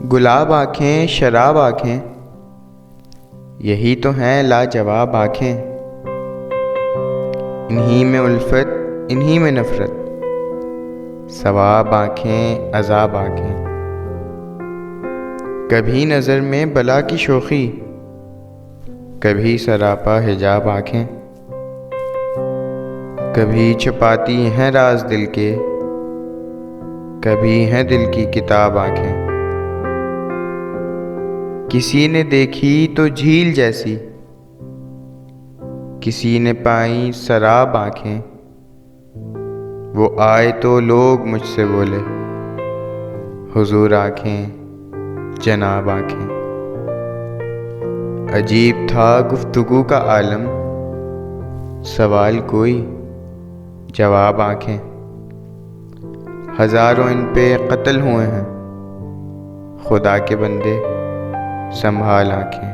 गुलाब आँखें शराब आँखें, यही तो हैं लाजवाब आँखें। इन्हीं में उल्फत इन्हीं में नफ़रत, सवाब आँखें अज़ाब आँखें। कभी नज़र में बला की शोखी, कभी सरापा हिजाब आँखें। कभी छुपाती हैं राज दिल के, कभी हैं दिल की किताब आँखें। किसी ने देखी तो झील जैसी, किसी ने पाई शराब आँखें। वो आए तो लोग मुझसे बोले, हुजूर आँखें जनाब आँखें। अजीब था गुफ्तगू का आलम, सवाल कोई जवाब आँखें। हज़ारों इन पे कत्ल हुए हैं, खुदा के बंदे संभाल आँखें।